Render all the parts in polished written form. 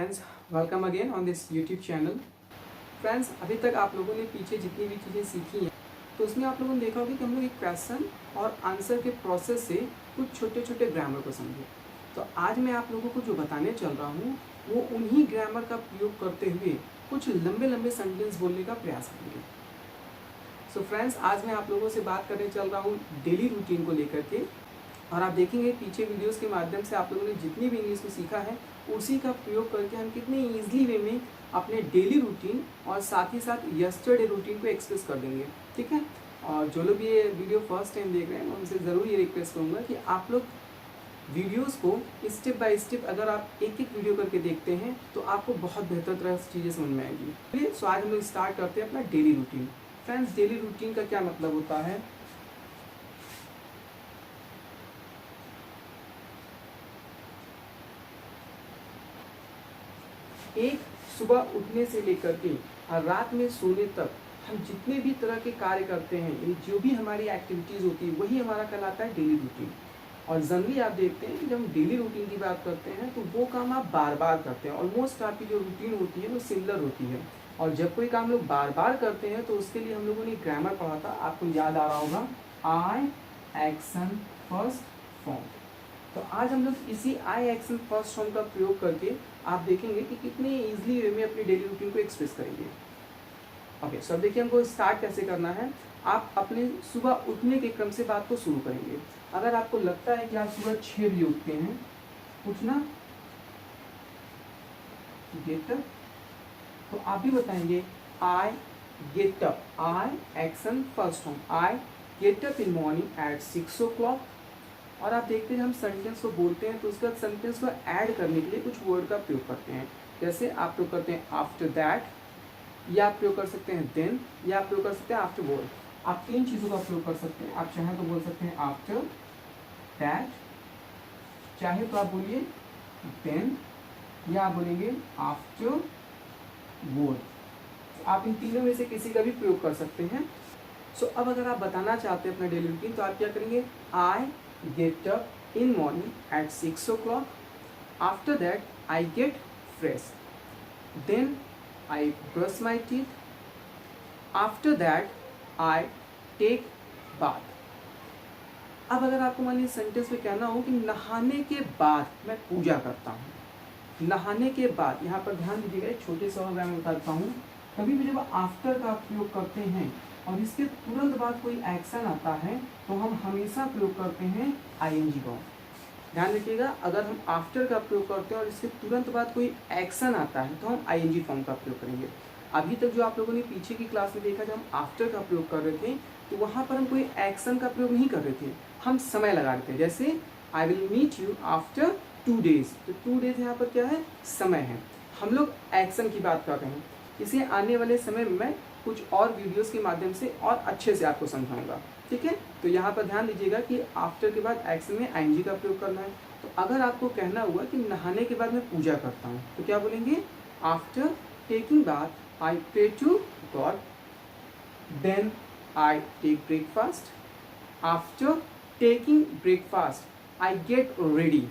Friends, welcome again on this YouTube channel. Friends, अभी तक आप लोगों ने पीछे जितनी भी चीज़ें सीखी हैं तो उसमें आप लोगों ने देखा होगा कि हम लोग एक क्वेश्चन और आंसर के प्रोसेस से कुछ छोटे छोटे ग्रामर को समझे। तो आज मैं आप लोगों को जो बताने चल रहा हूँ वो उन्हीं ग्रामर का प्रयोग करते हुए कुछ लंबे लंबे सेंटेंस बोलने का प्रयास करेंगे। सो फ्रेंड्स, आज मैं आप लोगों से बात करने चल रहा हूँ डेली रूटीन को लेकर के। और आप देखेंगे पीछे वीडियोस के माध्यम से आप लोगों ने जितनी भी इंग्लिश में सीखा है उसी का प्रयोग करके हम कितने ईजिली वे में अपने डेली रूटीन और साथ ही साथ यस्टरडे रूटीन को एक्सप्रेस कर देंगे। ठीक है। और जो लोग ये वीडियो फर्स्ट टाइम देख रहे हैं मैं उनसे ज़रूर ये रिक्वेस्ट करूँगा कि आप लोग वीडियोस को स्टेप बाय स्टेप अगर आप एक एक वीडियो करके देखते हैं तो आपको बहुत बेहतर तरह से चीज़ें समझ में आएंगी। चलिए, सो आज हम लोग स्टार्ट करते हैं अपना daily routine. Friends, daily routine का क्या मतलब होता है? एक सुबह उठने से लेकर के और रात में सोने तक हम जितने भी तरह के कार्य करते हैं, यानी जो भी हमारी एक्टिविटीज़ होती है वही हमारा कहलाता है डेली रूटीन। और जनरली आप देखते हैं कि जब हम डेली रूटीन की बात करते हैं तो वो काम आप बार बार करते हैं। ऑलमोस्ट आपकी जो रूटीन होती है वो सिमिलर होती है। और जब कोई काम लोग बार बार करते हैं तो उसके लिए हम लोगों ने ग्रामर पढ़ा था, आपको याद आ रहा होगा, आई एक्शन फर्स्ट फॉर्म। तो आज हम लोग इसी आई एक्शन फर्स्ट फॉर्म का प्रयोग करके आप देखेंगे कि कितने इजीली वे में अपनी डेली रूटीन को एक्सप्रेस करेंगे। ओके, सो अब देखिए हमको स्टार्ट कैसे करना है। आप अपने सुबह उठने के क्रम से बात को शुरू करेंगे। अगर आपको लगता है कि आप सुबह 6 बजे उठते हैं, उठना गेट अप, तो आप भी बताएंगे I get up, I action first form, I get up in morning at 6 o'clock। और आप देखते हैं हम सेंटेंस को बोलते हैं तो उसके बाद सेंटेंस को ऐड करने के लिए कुछ वर्ड का प्रयोग करते हैं। जैसे आप प्रयोग करते हैं आफ्टर दैट, या आप प्रयोग कर सकते हैं देन, या आप प्रयोग कर सकते हैं आफ्टर वर्ड। आप 3 चीज़ों का प्रयोग कर सकते हैं। आप चाहे तो बोल सकते हैं आफ्टर दैट, चाहे तो आप बोलिए देन, या आप बोलेंगे आफ्टर वर्ड। आप इन तीनों में से किसी का भी प्रयोग कर सकते हैं। सो अब अगर आप बताना चाहते हैं अपना डेली रूटीन तो आप क्या करेंगे? आई get up in morning at 6 o'clock. After that, I get fresh. Then I brush my teeth. After that, I take bath. अब अगर आपको मान लीजिए सेंटेंस में कहना हो कि नहाने के बाद मैं पूजा करता हूँ। नहाने के बाद, यहाँ पर ध्यान दीजिएगा, एक छोटे से और मैं बताता हूँ। कभी भी जब आफ्टर का प्रयोग करते हैं और इसके तुरंत बाद कोई एक्शन आता है तो हम हमेशा प्रयोग करते हैं आईएनजी फॉर्म। ध्यान रखिएगा, अगर हम आफ्टर का प्रयोग करते हैं और इसके तुरंत बाद कोई एक्शन आता है तो हम आईएनजी फॉर्म का प्रयोग करेंगे। अभी तक जो आप लोगों ने पीछे की क्लास में देखा, जब हम आफ्टर का प्रयोग कर रहे थे तो वहाँ पर हम कोई एक्शन का प्रयोग नहीं कर रहे थे, हम समय लगा रहे थे। जैसे I will meet you after 2 days, तो 2 days यहाँ पर क्या है? समय है। हम लोग एक्शन की बात कर रहे हैं। इसे आने वाले समय में कुछ और वीडियोस के माध्यम से और अच्छे से आपको समझाऊंगा। ठीक है। तो यहाँ पर ध्यान दीजिएगा कि आफ्टर के बाद एक्शन में आईएनजी का प्रयोग करना है। तो अगर आपको कहना हुआ कि नहाने के बाद मैं पूजा करता हूँ तो क्या बोलेंगे? After taking bath I pray to God, then I take breakfast, after taking breakfast I get ready.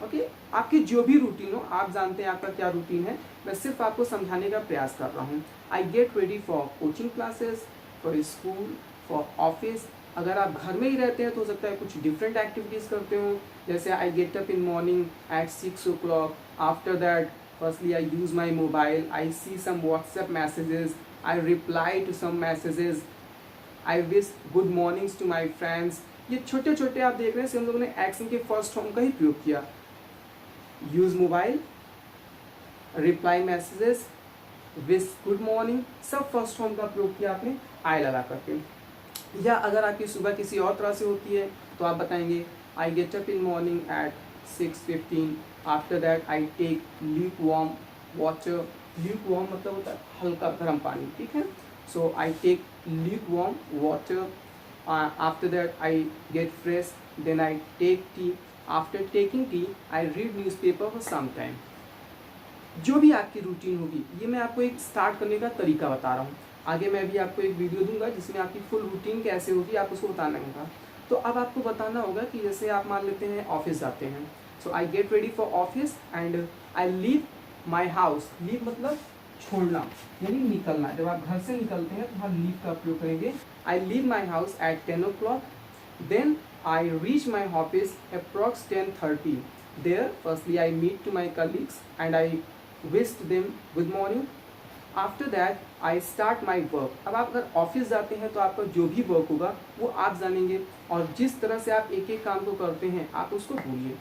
Okay, आपकी जो भी रूटीन हो, आप जानते हैं आपका क्या रूटीन है, मैं सिर्फ आपको समझाने का प्रयास कर रहा हूँ। आई get ready for coaching classes, for school, for office. अगर आप घर में ही रहते हैं तो हो सकता है कुछ डिफरेंट एक्टिविटीज़ करते हो। जैसे I get up in morning at 6 o'clock, after that firstly I use my mobile, I see some WhatsApp messages, I reply to some messages, I wish good mornings to my friends. ये छोटे छोटे आप देख रहे हैं, हम लोगों ने एक्शन के फर्स्ट फॉर्म का ही प्रयोग किया। Use mobile, reply messages, wish good morning, सब फर्स्ट फॉर्म का प्रयोग किया आपने आई लगा करके। या अगर आपकी सुबह किसी और तरह से होती है तो आप बताएंगे I get up in morning at 6:15, after that I take lukewarm water. Lukewarm मतलब होता है हल्का गर्म पानी। ठीक है। So I take lukewarm water, after that I get fresh, then I take tea, after taking tea I read newspaper for some time. जो भी आपकी रूटीन होगी, ये मैं आपको एक स्टार्ट करने का तरीका बता रहा हूँ। आगे मैं भी आपको एक वीडियो दूंगा जिसमें आपकी फुल रूटीन कैसे होगी आप उसको बताना होगा। तो अब आपको बताना होगा कि जैसे आप मान लेते हैं ऑफिस जाते हैं, so I get ready for office and I leave my house, leave मतलब छोड़ना यानी निकलना, जब आप घर से निकलते हैं तो वहाँ लीव का प्रयोग करेंगे। I leave my house at 10 o'clock, then I reach my office approx 10:30, there firstly I meet to my colleagues and I wished them good morning, after that I start my work. अब आप अगर office जाते हैं तो आपका जो भी work होगा वो आप जानेंगे, और जिस तरह से आप एक एक काम को करते हैं आप उसको भूलिए।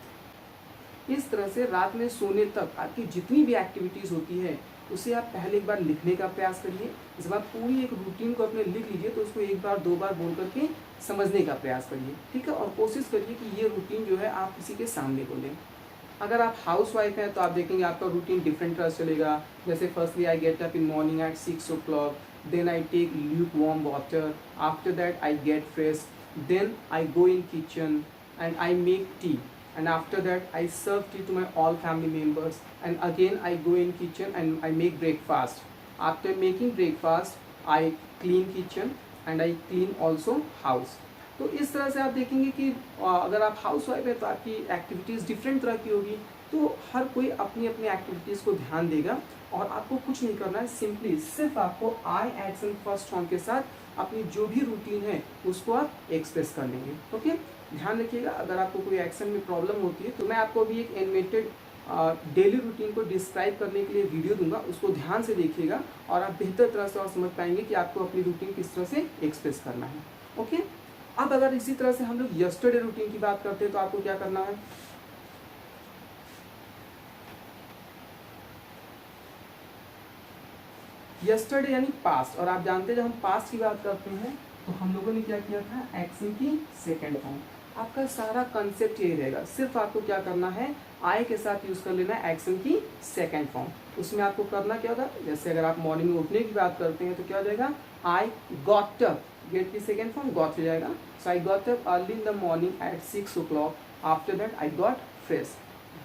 इस तरह से रात में सोने तक आपकी जितनी भी एक्टिविटीज़ होती है उसे आप पहले एक बार लिखने का प्रयास करिए। जब आप पूरी एक रूटीन को अपने लिख लीजिए तो उसको एक बार दो बार बोल करके समझने का प्रयास करिए, ठीक है। और कोशिश करिए कि ये रूटीन जो है आप किसी के सामने बोलें। अगर आप हाउस वाइफ हैं तो आप देखेंगे आपका रूटीन डिफरेंट तरह से चलेगा। जैसे firstly I get up in morning at 6 o'clock, then I take lukewarm water, after that I get fresh, then I go in kitchen and I make tea, and after that I serve tea to my all family members, and again I go in kitchen and I make breakfast. After making breakfast I clean kitchen and I clean also house. तो इस तरह से आप देखेंगे कि अगर आप house wife है तो आपकी एक्टिविटीज़ डिफरेंट तरह की होगी। तो हर कोई अपनी अपनी एक्टिविटीज़ को ध्यान देगा और आपको कुछ नहीं करना है, सिंपली सिर्फ आपको आई एक्शन फर्स्ट फॉर्म के साथ अपनी जो भी रूटीन है उसको आप एक्सप्रेस कर लेंगे। ओके, ध्यान रखिएगा। अगर आपको कोई एक्शन में प्रॉब्लम होती है तो मैं आपको अभी एक एनिमेटेड डेली रूटीन को डिस्क्राइब करने के लिए वीडियो दूंगा, उसको ध्यान से देखिएगा और आप बेहतर तरह से और समझ पाएंगे कि आपको अपनी रूटीन किस तरह से एक्सप्रेस करना है। ओके, अब अगर इसी तरह से हम लोग यस्टरडे रूटीन की बात करते हैं तो आपको क्या करना है। यस्टरडे यानी पास्ट, और आप जानते हैं जब हम पास्ट की बात करते हैं तो हम लोगों ने क्या किया था, एक्शन की सेकेंड फॉर्म। आपका सारा कंसेप्ट यही रहेगा, सिर्फ आपको क्या करना है, आई के साथ यूज कर लेना है एक्शन की सेकेंड फॉर्म। उसमें आपको करना क्या होगा, जैसे अगर आप मॉर्निंग में उठने की बात करते हैं तो क्या हो जाएगा, आई गॉट अप, गेट की सेकेंड फॉर्म गॉट हो जाएगा। So I got up early in the morning at 6 o'clock, after that I got fresh,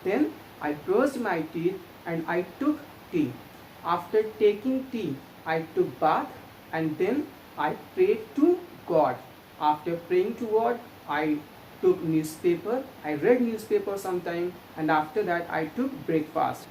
then I brushed my teeth and I took tea, after taking tea I took bath and then I prayed to God. After praying to God I took newspaper, I read newspaper sometime, and after that I took breakfast.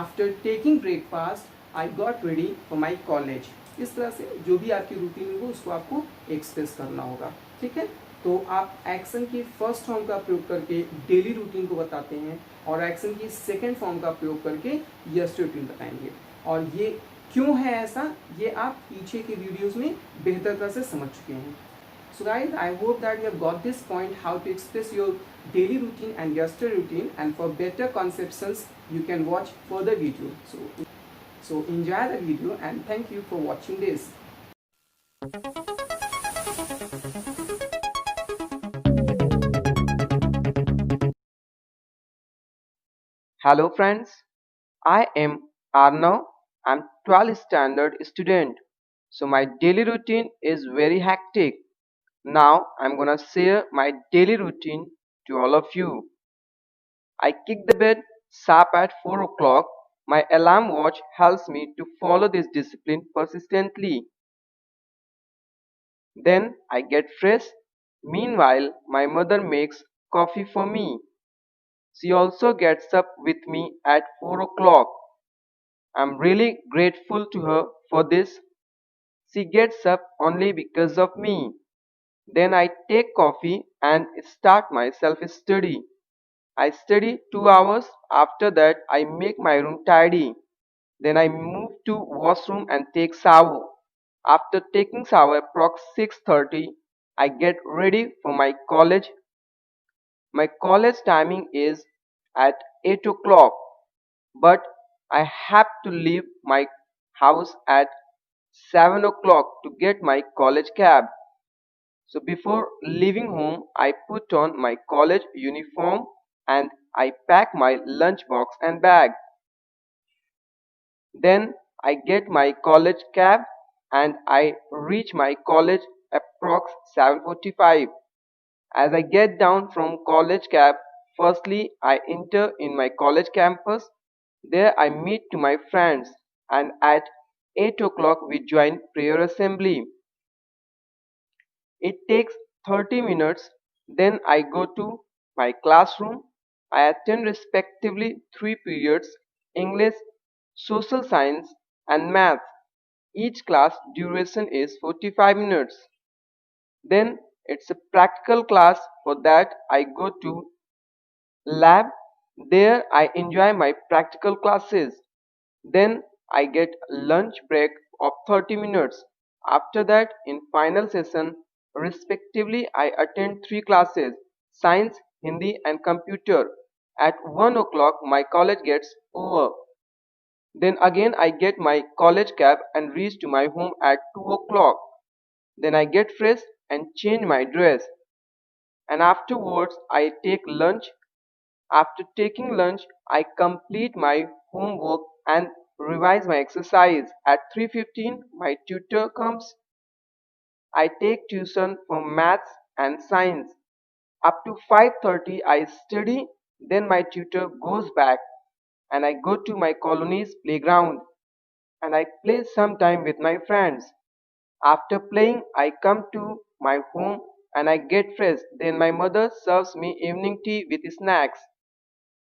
After taking breakfast I got ready for my college. इस तरह से जो भी आपकी routine होगी उसको आपको express करना होगा, ठीक है। तो आप एक्शन की फर्स्ट फॉर्म का प्रयोग करके डेली रूटीन को बताते हैं और एक्शन की सेकेंड फॉर्म का प्रयोग करके यस्टरडे रूटीन बताएंगे। और ये क्यों है ऐसा, ये आप पीछे के वीडियोस में बेहतर तरह से समझ चुके हैं। So guys, I hope that you have got this point how to express your daily routine and yesterday routine, and for better conceptions you can watch further video. So enjoy the video and thank you for watching this. Hello friends, I am Arnav. I'm 12th standard student. So my daily routine is very hectic. Now I'm gonna share my daily routine to all of you. I kick the bed sharp at 4 o'clock. My alarm watch helps me to follow this discipline persistently. Then I get fresh. Meanwhile, my mother makes coffee for me. She also gets up with me at 4 o'clock. I'm really grateful to her for this. She gets up only because of me. Then I take coffee and start my self study. I study 2 hours. After that, I make my room tidy. Then I move to washroom and take shower. After taking shower approx 6:30, I get ready for my college. My college timing is at 8 o'clock, but I have to leave my house at 7 o'clock to get my college cab. So before leaving home, I put on my college uniform and I pack my lunchbox and bag. Then I get my college cab and I reach my college approx 7:45. As I get down from college cab, firstly I enter in my college campus. There I meet to my friends, and at 8 o'clock we join prayer assembly. It takes 30 minutes. Then I go to my classroom. I attend respectively 3 periods: English, social science, and math. Each class duration is 45 minutes. Then it's a practical class. For that I go to lab. There I enjoy my practical classes. Then I get lunch break of 30 minutes. After that, in final session, respectively, I attend three classes: science, Hindi, and computer. At 1 o'clock, my college gets over. Then again, I get my college cab and reach to my home at 2 o'clock. Then I get fresh and change my dress. And afterwards, I take lunch. After taking lunch, I complete my homework and revise my exercise. At 3:15, my tutor comes. I take tuition for maths and science. Up to 5:30, I study. Then my tutor goes back and I go to my colony's playground and I play some time with my friends. After playing, I come to my home and I get fresh. Then my mother serves me evening tea with snacks.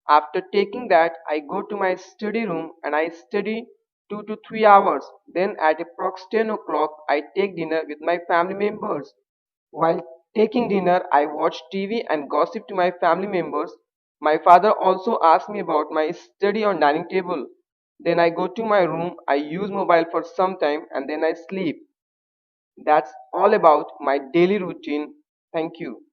After taking that, I go to my study room and I study 2 to 3 hours. Then at approx 10 o'clock, I take dinner with my family members. While taking dinner, I watch TV and gossip to my family members. My father also asks me about my study on dining table. Then I go to my room, I use mobile for some time and then I sleep. That's all about my daily routine. Thank you.